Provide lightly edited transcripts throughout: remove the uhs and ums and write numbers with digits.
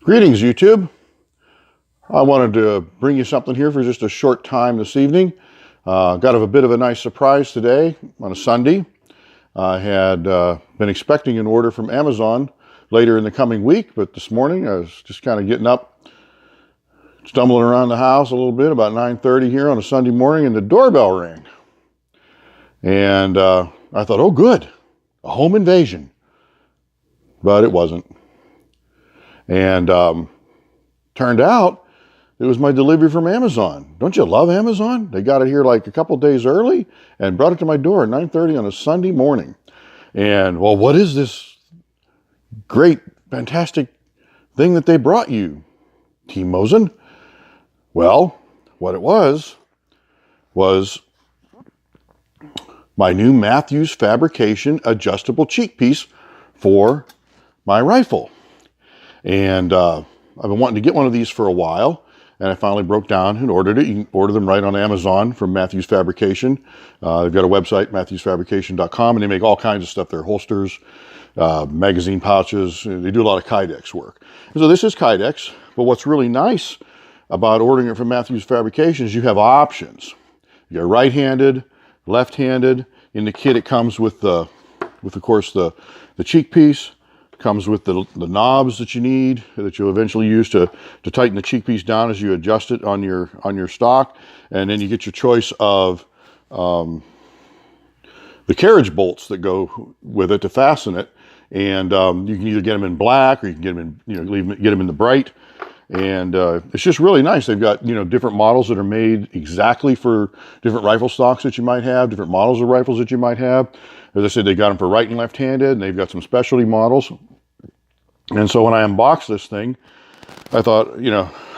Greetings, YouTube. I wanted to bring you something here for just a short time this evening. Got a bit of a nice surprise today on a Sunday. I had been expecting an order from Amazon later in the coming week, but this morning I was just kind of getting up, stumbling around the house a little bit, about 9:30 here on a Sunday morning, and the doorbell rang. And I thought, oh good, a home invasion. But it wasn't. And turned out it was my delivery from Amazon. Don't you love Amazon? They got it here like a couple days early and brought it to my door at 9:30 on a Sunday morning. And, well, what is this great, fantastic thing that they brought you, T. Mosen? Well, what it was my new Matthews Fabrication adjustable cheek piece for my rifle. And I've been wanting to get one of these for a while, and I finally broke down and ordered it. You can order them right on Amazon from Matthews Fabrication. They've got a website, matthewsfabrication.com, and they make all kinds of stuff there, holsters, magazine pouches. They do a lot of Kydex work. And so this is Kydex, but what's really nice about ordering it from Matthews Fabrication is you have options. You got right-handed, left-handed. In the kit, it comes with of course, the cheek piece. Comes with the knobs that you need, that you'll eventually use to tighten the cheek piece down as you adjust it on your stock. And then you get your choice of the carriage bolts that go with it to fasten it. And you can either get them in black, or you can get them in, get them in the bright. And it's just really nice. They've got, different models that are made exactly for different rifle stocks that you might have, different models of rifles that you might have. As I said, they got them for right and left-handed, and they've got some specialty models. And so when I unboxed this thing, I thought,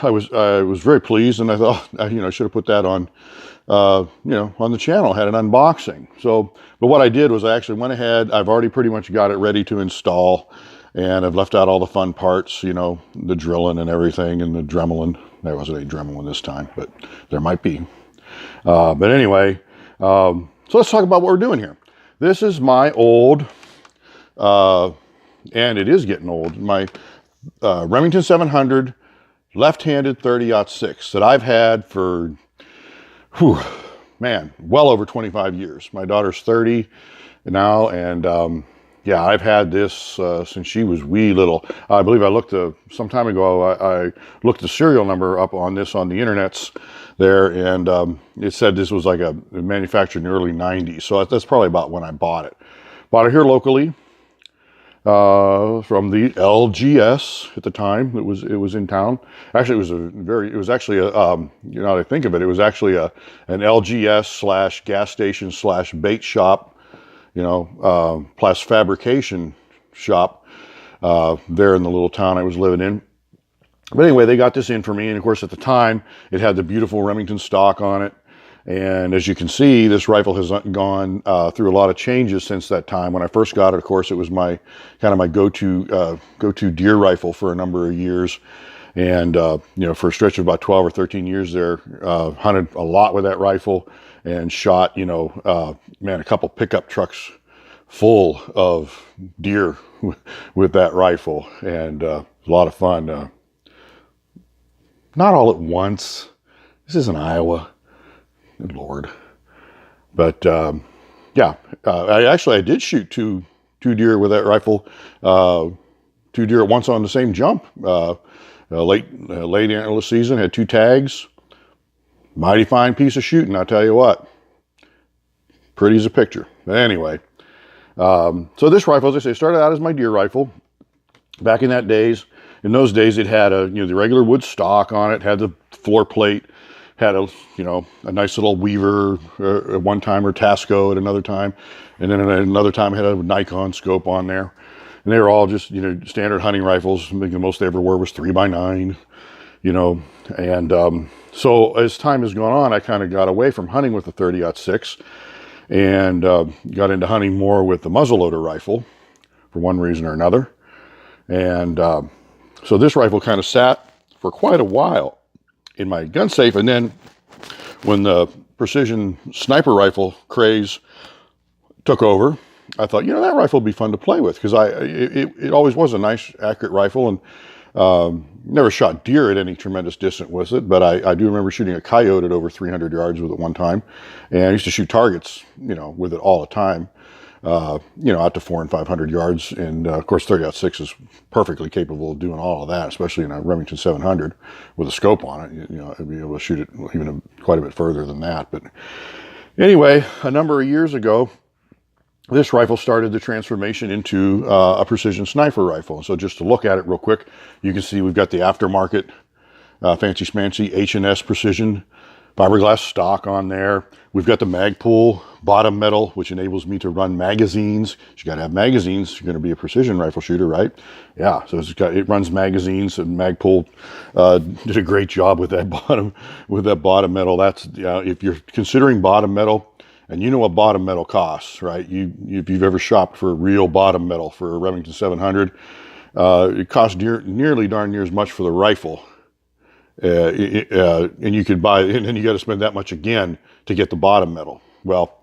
I was very pleased, and I thought, I should have put that on, on the channel, had an unboxing. So, but what I did was I actually went ahead. I've already pretty much got it ready to install, and I've left out all the fun parts, the drilling and everything, and the dremeling. There wasn't any dremeling this time, but there might be. But anyway, so let's talk about what we're doing here. This is my old, and it is getting old, my Remington 700 left-handed 30-06 that I've had for, well over 25 years. My daughter's 30 now, and yeah, I've had this since she was wee little. I believe I looked some time ago, I looked the serial number up on this on the internets there, and it said this was like manufactured in the early 90s. So that's probably about when I bought it. Bought it here locally from the LGS at the time. It was in town. Actually, it was actually now that I think of it, it was actually an LGS / gas station / bait shop, plus fabrication shop there in the little town I was living in. But anyway, they got this in for me, and of course at the time it had the beautiful Remington stock on it. And as you can see, this rifle has gone through a lot of changes since that time. When I first got it, of course, it was my go-to deer rifle for a number of years. And for a stretch of about 12 or 13 years there, hunted a lot with that rifle and shot, a couple pickup trucks full of deer with that rifle, and a lot of fun. Not all at once. This isn't Iowa. Good Lord. But yeah, I did shoot two deer with that rifle. Two deer at once on the same jump. Late antlerless season, had 2 tags. Mighty fine piece of shooting, I'll tell you what. Pretty as a picture. But anyway, so this rifle, as I say, started out as my deer rifle. Back in those days, it had the regular wood stock on it, had the floor plate, had a nice little Weaver at one time, or Tasco at another time, and then at another time it had a Nikon scope on there. And they were all just standard hunting rifles. I think the most they ever were was 3x9, and so as time has gone on, I kind of got away from hunting with the 30-06 and got into hunting more with the muzzleloader rifle for one reason or another. And so this rifle kind of sat for quite a while in my gun safe, and then when the precision sniper rifle craze took over, I thought, that rifle would be fun to play with, because it always was a nice, accurate rifle, and Never shot deer at any tremendous distance with it, but I do remember shooting a coyote at over 300 yards with it one time. And I used to shoot targets, with it all the time, out to 400 and 500 yards. And of course, 30-06 is perfectly capable of doing all of that, especially in a Remington 700 with a scope on it. I'd be able to shoot it even quite a bit further than that. But anyway, a number of years ago, this rifle started the transformation into a precision sniper rifle. So just to look at it real quick, you can see we've got the aftermarket fancy schmancy H&S precision fiberglass stock on there. We've got the Magpul bottom metal, which enables me to run magazines. You got to have magazines if you're going to be a precision rifle shooter, right? Yeah, so it runs magazines, and Magpul did a great job with that bottom metal. That's if you're considering bottom metal, and you know what bottom metal costs, right? If you've ever shopped for real bottom metal for a Remington 700, it costs nearly darn near as much for the rifle. And you could buy, and then you got to spend that much again to get the bottom metal. Well,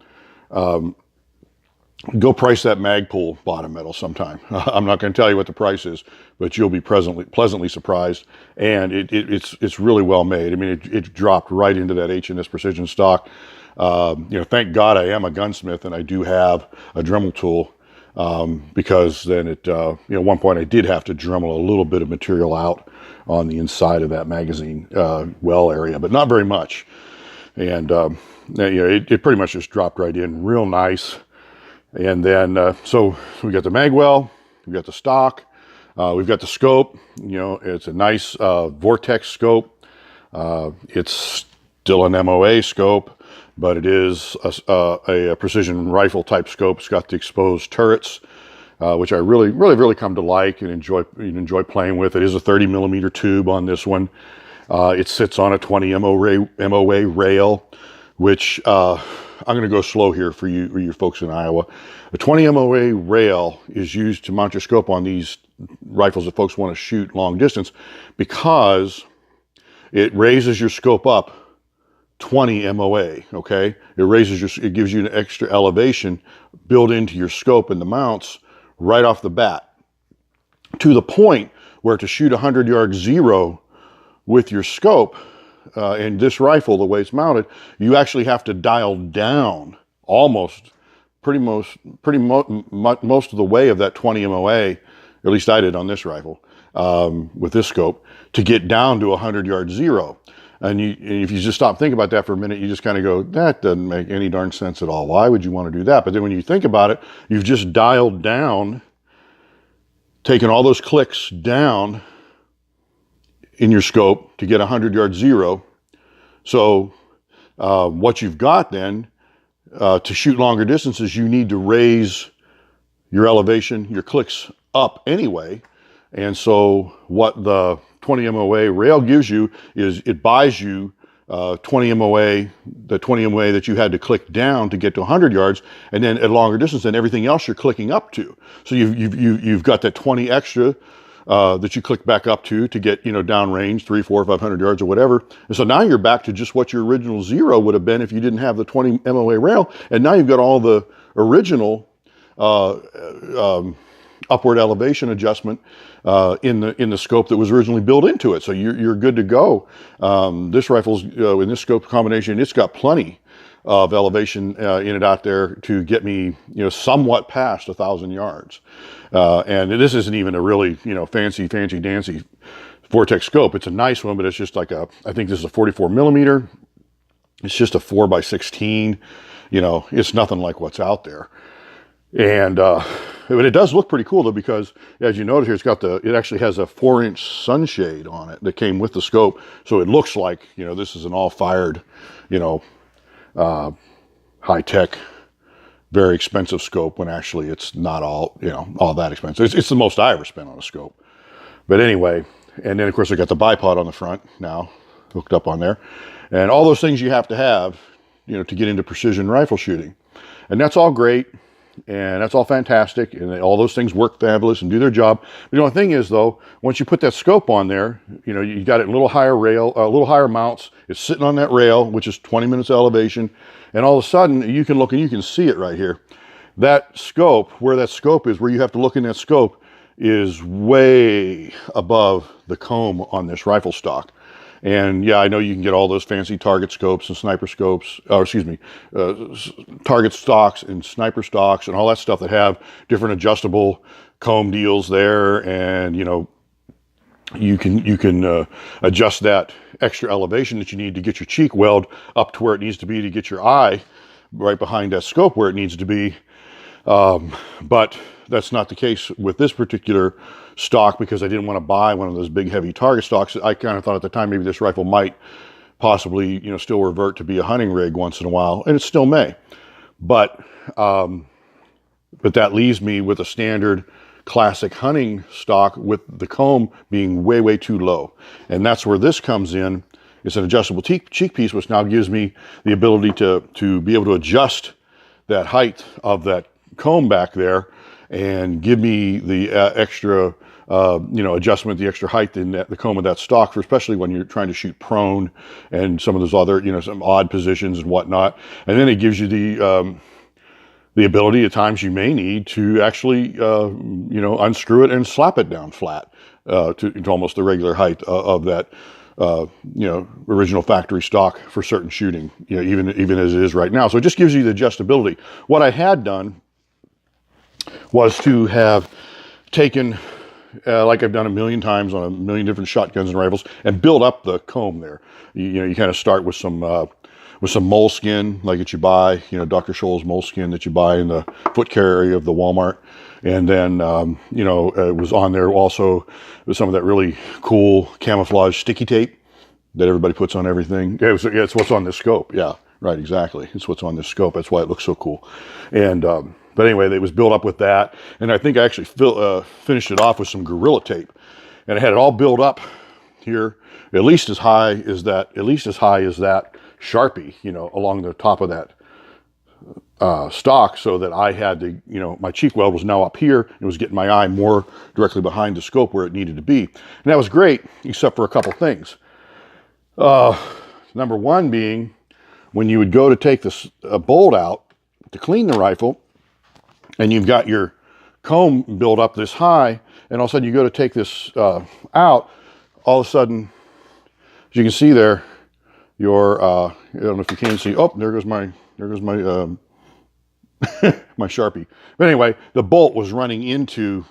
go price that Magpul bottom metal sometime. I'm not going to tell you what the price is, but you'll be pleasantly surprised. And it's really well made. I mean, it dropped right into that H&S precision stock. Thank God I am a gunsmith and I do have a Dremel tool, because then at one point I did have to Dremel a little bit of material out on the inside of that magazine well area, but not very much. And it pretty much just dropped right in real nice. And then so we got the mag well, we got the stock, we've got the scope. It's a nice Vortex scope. It's still an MOA scope, but it is a precision rifle type scope. It's got the exposed turrets, which I really come to like and enjoy playing with. It is a 30 millimeter tube on this one. It sits on a 20 MOA rail, which I'm going to go slow here for you folks in Iowa. A 20 MOA rail is used to mount your scope on these rifles that folks want to shoot long distance, because it raises your scope up 20 MOA, okay? It gives you an extra elevation built into your scope and the mounts right off the bat, to the point where to shoot 100 yard zero with your scope, and this rifle, the way it's mounted, you actually have to dial down most of the way of that 20 MOA, at least I did on this rifle, with this scope, to get down to 100 yard zero. And if you just stop thinking about that for a minute, you just kind of go, that doesn't make any darn sense at all. Why would you want to do that? But then when you think about it, you've just dialed down, taken all those clicks down in your scope to get 100 yard zero. So what you've got then, to shoot longer distances, you need to raise your elevation, your clicks up anyway. And so what the 20 MOA rail gives you is it buys you 20 MOA, the 20 MOA that you had to click down to get to 100 yards, and then at longer distance than everything else you're clicking up to. So you've got that 20 extra that you click back up to get down range 300, 400, 500 yards or whatever. And so now you're back to just what your original zero would have been if you didn't have the 20 MOA rail, and now you've got all the original upward elevation adjustment in the scope that was originally built into it. So you're good to go. This rifle's in this scope combination, it's got plenty of elevation in it out there to get me somewhat past 1,000 yards. And this isn't even a really fancy dancy Vortex scope. It's a nice one, but it's just like I think this is a 44 millimeter. It's just a 4x16. It's nothing like what's out there. And but it does look pretty cool though, because as you notice here, it actually has a 4-inch sunshade on it that came with the scope. So it looks like, this is an all fired, high tech, very expensive scope, when actually it's not all that expensive. It's the most I ever spent on a scope. But anyway, and then of course I got the bipod on the front now hooked up on there, and all those things you have to have, to get into precision rifle shooting. And that's all great. And that's all fantastic, and all those things work fabulous and do their job. The only thing is, though, once you put that scope on there, you got it a little higher rail, a little higher mounts. It's sitting on that rail, which is 20 minutes elevation, and all of a sudden you can look and you can see it right here. That scope, where that scope is, where you have to look in that scope, is way above the comb on this rifle stock. And yeah, I know you can get all those fancy target scopes and sniper scopes, or excuse me, target stocks and sniper stocks and all that stuff that have different adjustable comb deals there. And, you know, you can adjust that extra elevation that you need to get your cheek weld up to where it needs to be to get your eye right behind that scope where it needs to be. But that's not the case with this particular stock, because I didn't want to buy one of those big heavy target stocks. I kind of thought at the time maybe this rifle might possibly, you know, still revert to be a hunting rig once in a while, and it still may. But that leaves me with a standard classic hunting stock with the comb being way too low. And that's where this comes in. It's an adjustable cheek piece, which now gives me the ability to be able to adjust that height of that comb back there and give me the extra you know, adjustment, the extra height in the comb of that stock, for especially when you're trying to shoot prone and some of those other, you know, some odd positions and whatnot. And then it gives you the ability at times you may need to actually, you know, unscrew it and slap it down flat to almost the regular height of that, you know, original factory stock for certain shooting, you know, even as it is right now. So it just gives you the adjustability. What I had done was to have taken, like I've done a million times on a million different shotguns and rifles, and build up the comb there. You know, you kind of start with some moleskin, like that you buy, you know, Dr. Scholl's moleskin that you buy in the foot care area of the Walmart. And then, you know, it was on there also with some of that really cool camouflage sticky tape that everybody puts on everything. Yeah, it's what's on this scope. Yeah, right, exactly. It's what's on this scope. That's why it looks so cool. And, but anyway, it was built up with that. And I think I actually finished it off with some Gorilla tape. And I had it all built up here, at least as high as that Sharpie, you know, along the top of that stock, so that I had to, you know, my cheek weld was now up here. It was getting my eye more directly behind the scope where it needed to be. And that was great, except for a couple things. Number one being, when you would go to take this bolt out to clean the rifle, and you've got your comb built up this high, and all of a sudden you go to take this out, all of a sudden, as you can see there, your I don't know if you can see, oh, there goes my my Sharpie. But anyway, the bolt was running into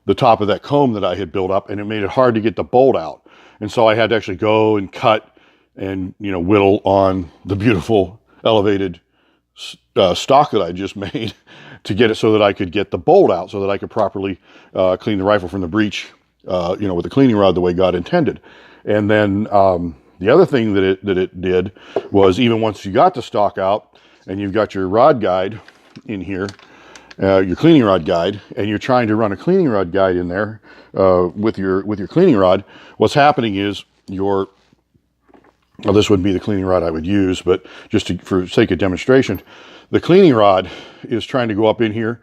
the top of that comb that I had built up, and it made it hard to get the bolt out. And so I had to actually go and cut and, you know, whittle on the beautiful elevated stock that I just made to get it so that I could get the bolt out, so that I could properly clean the rifle from the breech, you know, with the cleaning rod the way God intended. And then the other thing that it did was, even once you got the stock out and you've got your rod guide in here, your cleaning rod guide, and you're trying to run a cleaning rod guide in there with your cleaning rod, what's happening is well, this wouldn't be the cleaning rod I would use, but just for sake of demonstration, the cleaning rod is trying to go up in here,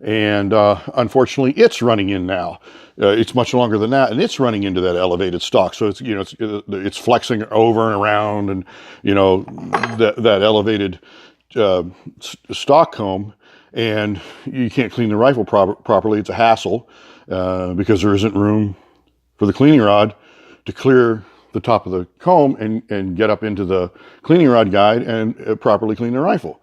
and unfortunately it's running in now. It's much longer than that, and it's running into that elevated stock. So it's, you know, it's flexing over and around, and, you know, that elevated stock comb, and you can't clean the rifle properly. It's a hassle because there isn't room for the cleaning rod to clear the top of the comb and get up into the cleaning rod guide and properly clean the rifle.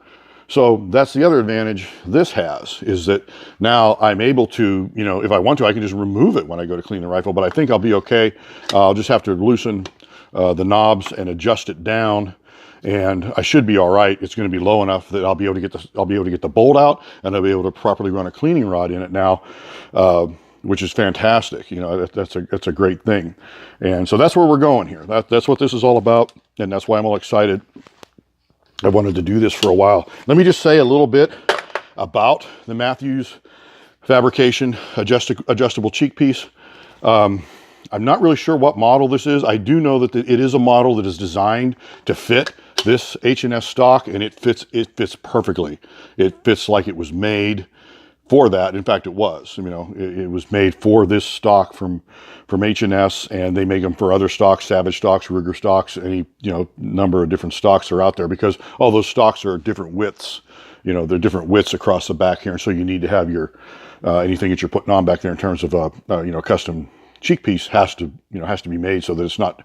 So that's the other advantage this has, is that now I'm able to, you know, if I want to, I can just remove it when I go to clean the rifle, but I think I'll be okay. I'll just have to loosen the knobs and adjust it down, and I should be all right. It's going to be low enough that I'll be able to get the bolt out, and I'll be able to properly run a cleaning rod in it now, which is fantastic. You know, that's a great thing. And so that's where we're going here. That's what this is all about, and that's why I'm all excited. I wanted to do this for a while. Let me just say a little bit about the Matthews Fabrication adjustable cheek piece. I'm not really sure what model this is. I do know that it is a model that is designed to fit this H&S stock, and it fits perfectly. It fits like it was made for that. In fact, it was. You know, it was made for this stock from H&S, and they make them for other stocks, Savage stocks, Ruger stocks, any, you know, number of different stocks are out there, because all those stocks are different widths. You know, they're different widths across the back here, and so you need to have your anything that you're putting on back there in terms of you know, custom cheek piece has to be made so that it's not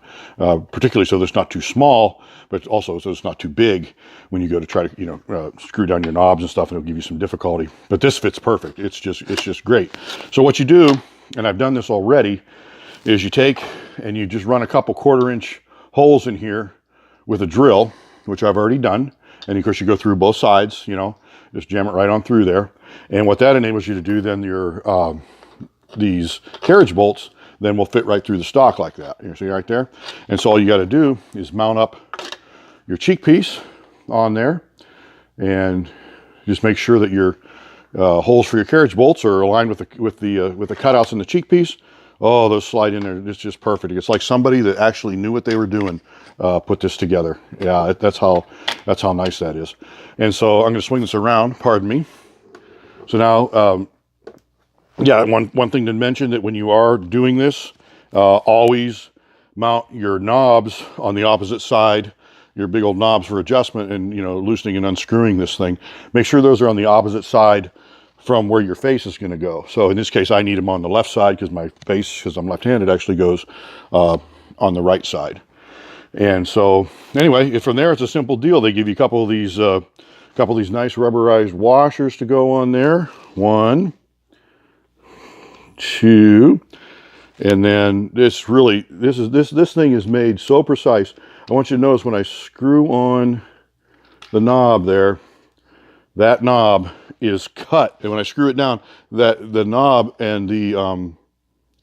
particularly so that it's not too small, but also so it's not too big when you go to try to, you know, screw down your knobs and stuff, and it'll give you some difficulty. But this fits perfect. It's just great. So what you do, and I've done this already, is you take and you just run a couple 1/4-inch holes in here with a drill, which I've already done. And of course you go through both sides, you know, just jam it right on through there. And what that enables you to do, then your these carriage bolts then will fit right through the stock like that. You see right there? And so all you got to do is mount up your cheek piece on there, and just make sure that your holes for your carriage bolts are aligned with the cutouts in the cheek piece. Oh, those slide in there. It's just perfect. It's like somebody that actually knew what they were doing put this together. Yeah, that's how nice that is. And so I'm going to swing this around. Pardon me. So now, yeah, one thing to mention, that when you are doing this, always mount your knobs on the opposite side, your big old knobs for adjustment and, you know, loosening and unscrewing this thing. Make sure those are on the opposite side from where your face is going to go. So in this case, I need them on the left side, because my face, because I'm left-handed, actually goes on the right side. And so anyway, from there, it's a simple deal. They give you a couple of these nice rubberized washers to go on there. 1, 2, and then this thing is made so precise. I want you to notice when I screw on the knob there, that knob is cut, and when I screw it down, that the knob and the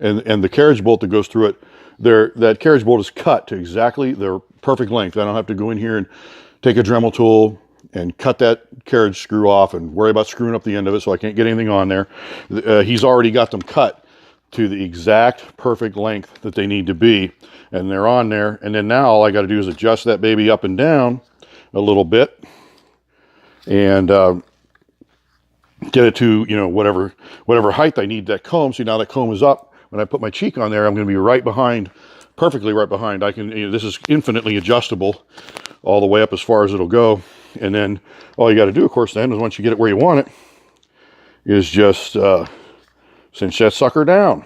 and the carriage bolt that goes through it, that carriage bolt is cut to exactly their perfect length. I don't have to go in here and take a Dremel tool and cut that carriage screw off and worry about screwing up the end of it, so I can't get anything on there. He's already got them cut to the exact perfect length that they need to be, and they're on there. And then now all I got to do is adjust that baby up and down a little bit, and get it to, you know, whatever height I need that comb. See, now that comb is up. When I put my cheek on there, I'm going to be right behind, perfectly right behind. I can, you know, this is infinitely adjustable all the way up as far as it'll go. And then all you got to do, of course, then is once you get it where you want it, is just cinch that sucker down.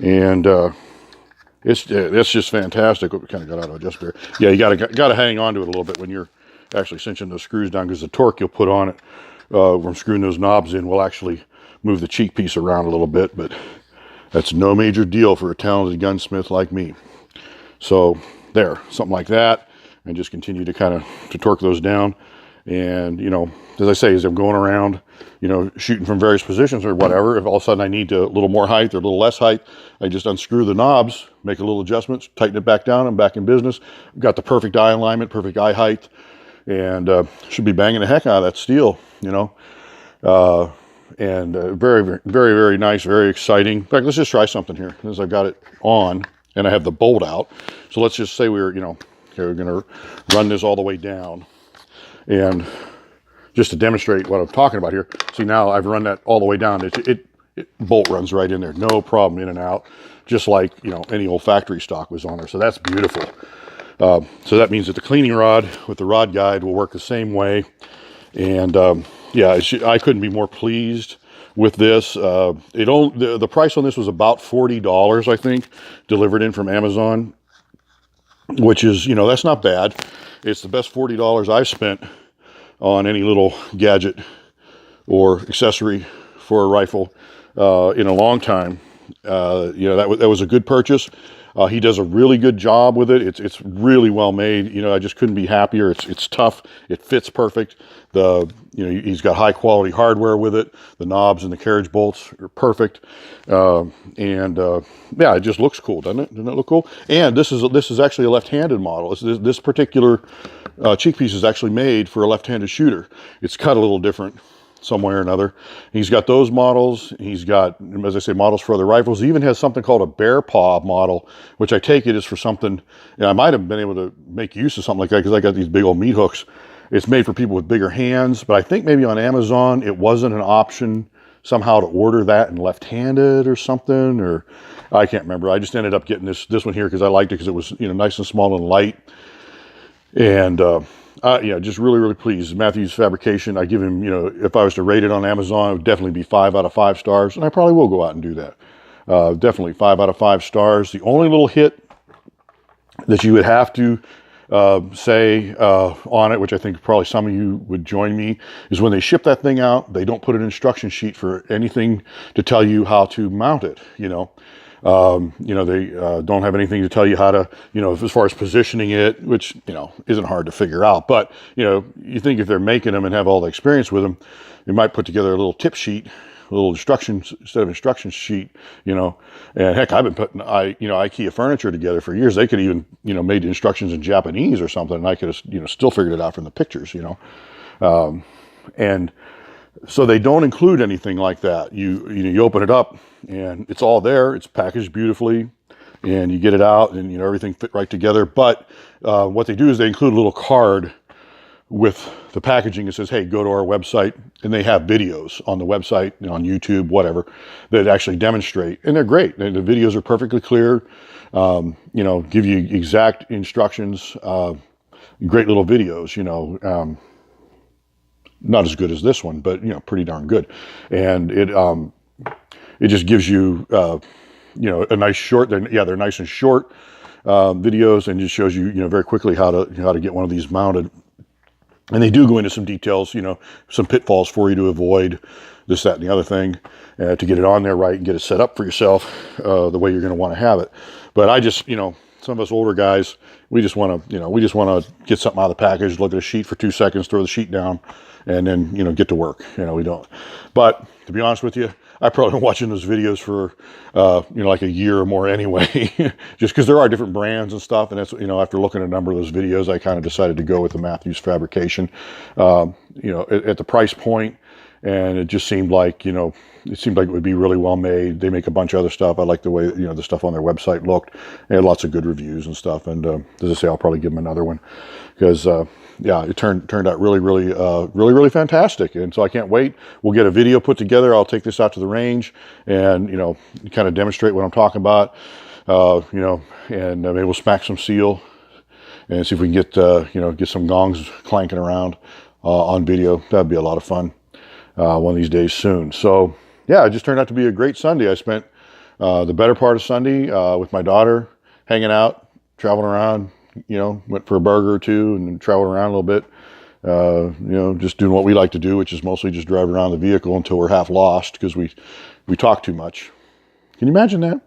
And it's just fantastic. We kind of got out of adjust there. Yeah, you got to hang on to it a little bit when you're actually cinching those screws down, because the torque you'll put on it when screwing those knobs in will actually move the cheek piece around a little bit, but that's no major deal for a talented gunsmith like me. So there, something like that, and just continue to kind of torque those down. And, you know, as I say, as I'm going around, you know, shooting from various positions or whatever, if all of a sudden I need a little more height or a little less height, I just unscrew the knobs, make a little adjustments, tighten it back down, I'm back in business. I've got the perfect eye alignment, perfect eye height, and should be banging the heck out of that steel, you know. Very, very, very, very nice, very exciting. In fact, let's just try something here, as I've got it on and I have the bolt out. So let's just say we're going to run this all the way down, and just to demonstrate what I'm talking about here. See, now I've run that all the way down. It bolt runs right in there, no problem, in and out, just like, you know, any old factory stock was on there. So that's beautiful. So that means that the cleaning rod with the rod guide will work the same way. And yeah, I couldn't be more pleased with this. The price on this was about $40, I think, delivered in from Amazon, which is, you know, that's not bad. It's the best $40 I've spent on any little gadget or accessory for a rifle in a long time. You know, that was a good purchase. He does a really good job with it. It's really well made. You know, I just couldn't be happier. It's tough. It fits perfect. He's got high quality hardware with it. The knobs and the carriage bolts are perfect. Yeah, it just looks cool, doesn't it? Doesn't it look cool? And this is actually a left-handed model. This particular cheek piece is actually made for a left-handed shooter. It's cut a little different some way or another. He's got those models. He's got, as I say, models for other rifles. He even has something called a bear paw model, which I take it is for something, you know, I might have been able to make use of something like that, because I got these big old meat hooks. It's made for people with bigger hands, but I think maybe on Amazon it wasn't an option somehow to order that in left-handed or something, or I can't remember. I just ended up getting this one here because I liked it because it was, you know, nice and small and light. And yeah, just really, really pleased. Matthews Fabrication, I give him, you know, if I was to rate it on Amazon, it would definitely be 5 out of 5 stars, and I probably will go out and do that. Definitely 5 out of 5 stars. The only little hit that you would have to say on it, which I think probably some of you would join me, is when they ship that thing out, they don't put an instruction sheet for anything to tell you how to mount it, you know. They don't have anything to tell you how to, you know, as far as positioning it, which, you know, isn't hard to figure out. But, you know, you think if they're making them and have all the experience with them, they might put together a little tip sheet, a little instructions instead of instruction sheet, you know. And heck, I've been putting, IKEA furniture together for years. They could even, you know, made the instructions in Japanese or something, and I could have, you know, still figured it out from the pictures, you know. And so they don't include anything like that. You open it up and it's all there. It's packaged beautifully, and you get it out, and, you know, everything fit right together. But what they do is they include a little card with the packaging that says, hey, go to our website, and they have videos on the website, you know, on YouTube, whatever, that actually demonstrate, and they're great. And the videos are perfectly clear, you know, give you exact instructions, great little videos, you know, not as good as this one, but, you know, pretty darn good. And it just gives you, you know, a nice short, they're nice and short videos, and just shows you, you know, very quickly how to get one of these mounted. And they do go into some details, you know, some pitfalls for you to avoid, this, that, and the other thing, to get it on there right and get it set up for yourself the way you're going to want to have it. But I just, you know, some of us older guys, we just want to get something out of the package, look at a sheet for 2 seconds, throw the sheet down, and then, you know, get to work. You know, we don't. But to be honest with you, I've probably been watching those videos for, you know, like a year or more anyway, just because there are different brands and stuff. And that's, you know, after looking at a number of those videos, I kind of decided to go with the Matthews Fabrication, you know, at the price point. And it just seemed like, you know, it would be really well made. They make a bunch of other stuff. I like the way, you know, the stuff on their website looked. They had lots of good reviews and stuff. And as I say, I'll probably give them another one because, yeah, it turned out really fantastic. And so I can't wait. We'll get a video put together. I'll take this out to the range and, you know, kind of demonstrate what I'm talking about, you know, and maybe we'll smack some seal and see if we can get, you know, get some gongs clanking around on video. That'd be a lot of fun one of these days soon. So, yeah, it just turned out to be a great Sunday. I spent the better part of Sunday with my daughter, hanging out, traveling around. You know, went for a burger or two and traveled around a little bit. You know, just doing what we like to do, which is mostly just drive around the vehicle until we're half lost because we talk too much. Can you imagine that?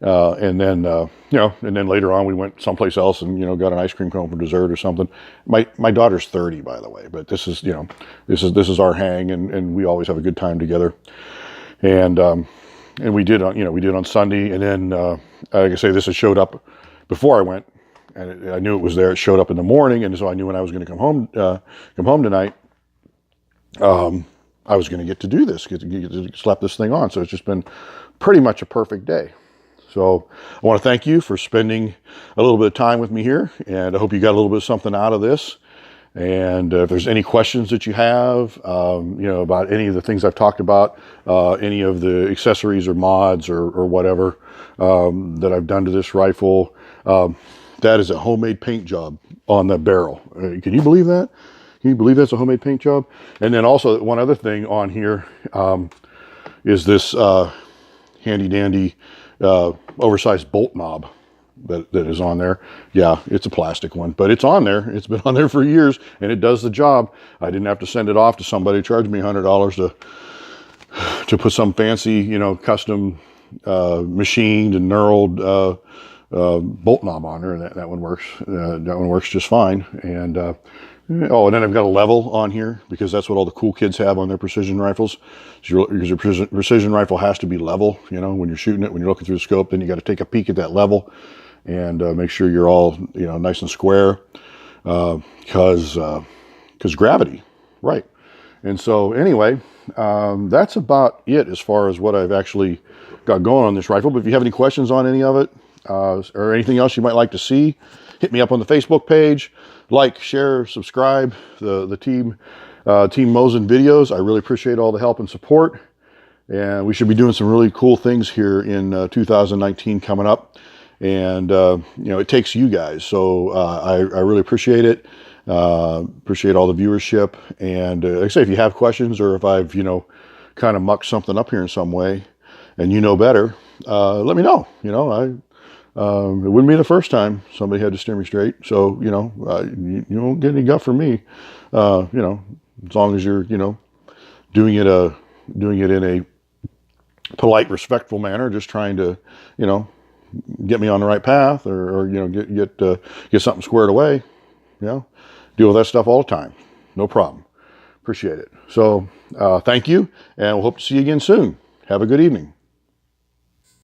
And then, you know, and then later on we went someplace else and, you know, got an ice cream cone for dessert or something. My daughter's 30, by the way, but this is, you know, this is our hang, and we always have a good time together. And we did on Sunday, and then, like I say, this had showed up before I went. And I knew it was there. It showed up in the morning, and so I knew when I was going to come home tonight, I was going to get to do this, get to slap this thing on. So it's just been pretty much a perfect day. So I want to thank you for spending a little bit of time with me here, and I hope you got a little bit of something out of this. And if there's any questions that you have, you know, about any of the things I've talked about, any of the accessories or mods or whatever that I've done to this rifle. That is a homemade paint job on the barrel. Can you believe that? Can you believe that's a homemade paint job? And then also one other thing on here is this handy dandy oversized bolt knob that is on there. Yeah, it's a plastic one, but it's on there. It's been on there for years, and it does the job. I didn't have to send it off to somebody, charge me $100 to put some fancy, you know, custom machined and knurled bolt knob on there, and that one works. That one works just fine. And oh, and then I've got a level on here because that's what all the cool kids have on their precision rifles. Because your precision rifle has to be level. You know, when you're shooting it, when you're looking through the scope, then you got to take a peek at that level and make sure you're all, you know, nice and square. Because gravity, right? And so anyway, that's about it as far as what I've actually got going on this rifle. But if you have any questions on any of it, or anything else you might like to see, hit me up on the Facebook page. Like, share, subscribe the Team Mosin videos. I really appreciate all the help and support. And we should be doing some really cool things here in 2019 coming up. And, it takes you guys. So I really appreciate it. Appreciate all the viewership. And like I say, if you have questions or if I've, kind of mucked something up here in some way and better, let me know. It wouldn't be the first time somebody had to steer me straight. So, you won't get any guff from me, as long as you're, doing it in a polite, respectful manner, just trying to, get me on the right path or get something squared away, deal with that stuff all the time. No problem. Appreciate it. So, thank you, and we'll hope to see you again soon. Have a good evening.